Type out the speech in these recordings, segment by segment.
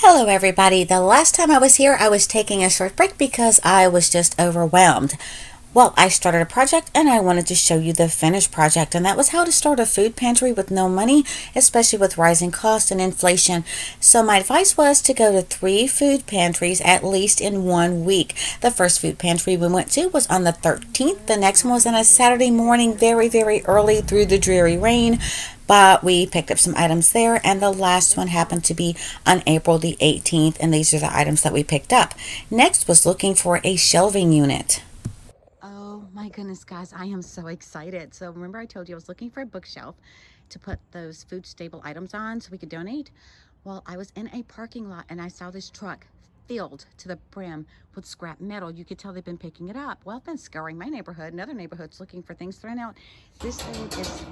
Hello, everybody. The last time I was here, I was taking a short break because I was just overwhelmed. Well, I started a project and I wanted to show you the finished project, and that was how to start a food pantry with no money, especially with rising costs and inflation. So, my advice was to go to 3 food pantries at least in 1 week. The first food pantry we went to was on the 13th, the next one was on a Saturday morning, very, very early through the dreary rain. But we picked up some items there, and the last one happened to be on April the 18th, and these are the items that we picked up. Next was looking for a shelving unit. Oh my goodness, guys, I am so excited. So remember I told you I was looking for a bookshelf to put those food staple items on so we could donate? Well, I was in a parking lot and I saw this truck filled to the brim with scrap metal. You could tell they've been picking it up. Well, I've been scouring my neighborhood and other neighborhoods looking for things thrown out. This thing is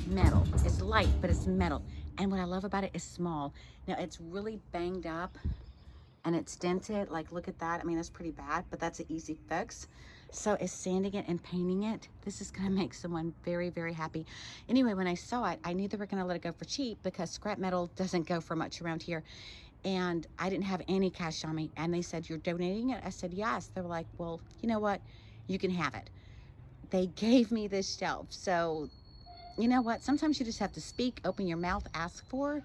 metal. It's light, but it's metal. And what I love about it is small. Now, it's really banged up and it's dented. Like, look at that. I mean, that's pretty bad, but that's an easy fix. So is sanding it and painting it. This is gonna make someone very, very happy. Anyway, when I saw it, I knew they were gonna let it go for cheap because scrap metal doesn't go for much around here. And I didn't have any cash on me. And they said, "You're donating it?" I said, "Yes." They were like, "Well, you know what? You can have it." They gave me this shelf. So you know what? Sometimes you just have to speak, open your mouth, ask for.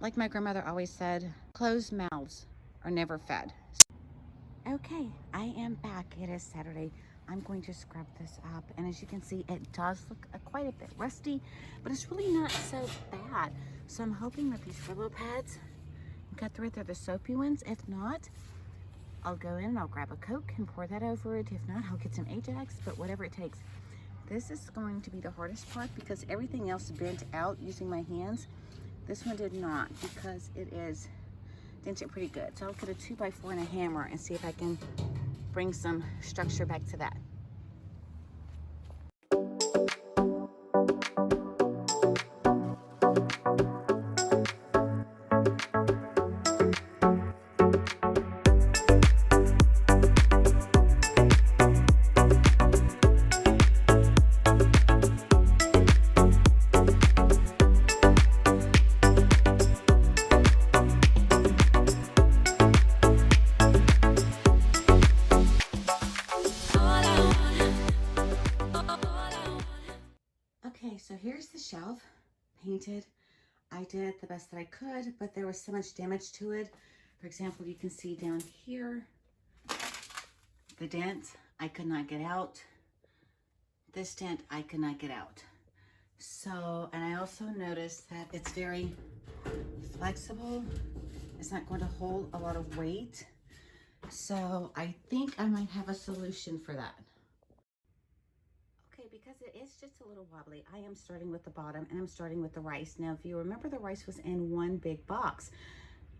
Like my grandmother always said, closed mouths are never fed. Okay, I am back. It is Saturday. I'm going to scrub this up, and as you can see, it does look quite a bit rusty, but it's really not so bad. So I'm hoping that these Brillo pads cut through it. They're the soapy ones. If not, I'll go in and I'll grab a Coke and pour that over it. If not, I'll get some Ajax, but whatever it takes. This is going to be the hardest part because everything else bent out using my hands. This one did not because it is dented pretty good. So I'll get a 2x4 and a hammer and see if I can bring some structure back to that. Okay, so here's the shelf, painted. I did the best that I could, but there was so much damage to it. For example, you can see down here, the dent, I could not get out. This dent, I could not get out. So, and I also noticed that it's very flexible. It's not going to hold a lot of weight. So I think I might have a solution for that. Okay, because it is just a little wobbly, I am starting with the bottom and I'm starting with the rice. Now, if you remember, the rice was in one big box.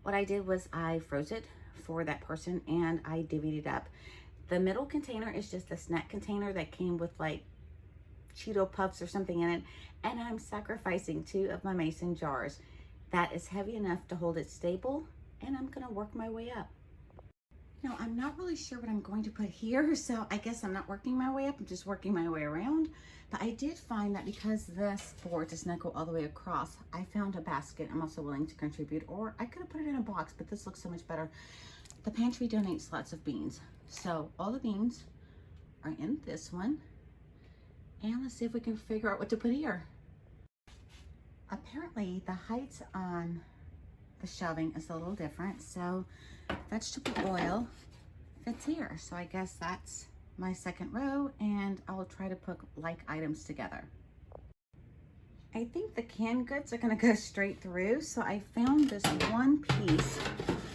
What I did was I froze it for that person and I divvied it up. The middle container is just a snack container that came with like Cheeto Puffs or something in it. And I'm sacrificing 2 of my mason jars. That is heavy enough to hold it stable, and I'm gonna work my way up. Now, I'm not really sure what I'm going to put here, so I guess I'm not working my way up, I'm just working my way around. But I did find that because this board does not go all the way across, I found a basket I'm also willing to contribute, or I could have put it in a box, but this looks so much better. The pantry donates lots of beans. So all the beans are in this one. And let's see if we can figure out what to put here. Apparently the height on the shelving is a little different. So vegetable oil fits here. So I guess that's my second row, and I'll try to put like items together. I think the canned goods are gonna go straight through. So I found this one piece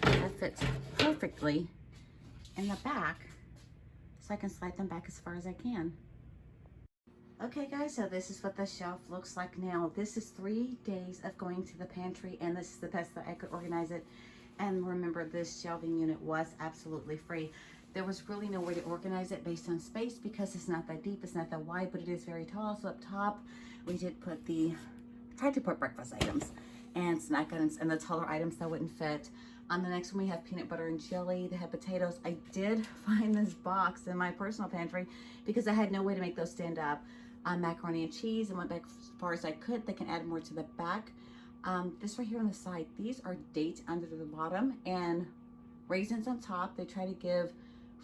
that fits perfectly in the back, so I can slide them back as far as I can. Okay guys, so this is what the shelf looks like now. This is 3 days of going to the pantry, and this is the best that I could organize it. And remember, this shelving unit was absolutely free. There was really no way to organize it based on space because it's not that deep, it's not that wide, but it is very tall. So up top, we did put tried to put breakfast items and snack items, and the taller items that wouldn't fit. On the next one, we have peanut butter and jelly. They have potatoes. I did find this box in my personal pantry because I had no way to make those stand up. Macaroni and cheese, and went back as far as I could. They can add more to the back. This right here on the side, these are dates under the bottom and raisins on top. They try to give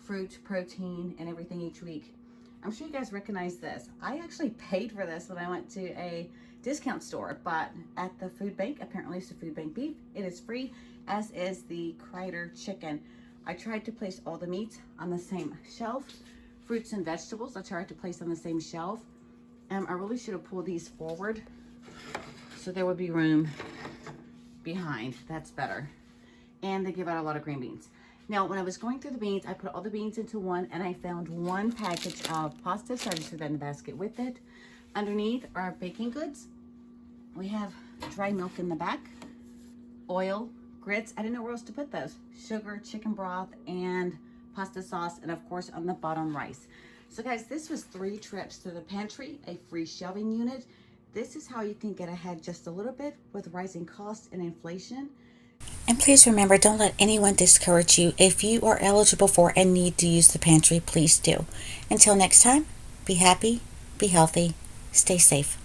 fruit, protein, and everything each week. I'm sure you guys recognize this. I actually paid for this when I went to a discount store, but at the food bank, apparently it's the food bank beef, it is free, as is the Kreider chicken. I tried to place all the meats on the same shelf. Fruits and vegetables, I tried to place on the same shelf. I really should have pulled these forward so there would be room behind. That's better. And they give out a lot of green beans. Now, when I was going through the beans, I put all the beans into one, and I found one package of pasta, so I just threw that in the basket with it. Underneath are baking goods. We have dry milk in the back, oil, grits. I didn't know where else to put those. Sugar, chicken broth, and pasta sauce, and of course on the bottom, rice. So guys, this was 3 trips to the pantry, a free shelving unit. This is how you can get ahead just a little bit with rising costs and inflation. And please remember, don't let anyone discourage you. If you are eligible for and need to use the pantry, please do. Until next time, be happy, be healthy, stay safe.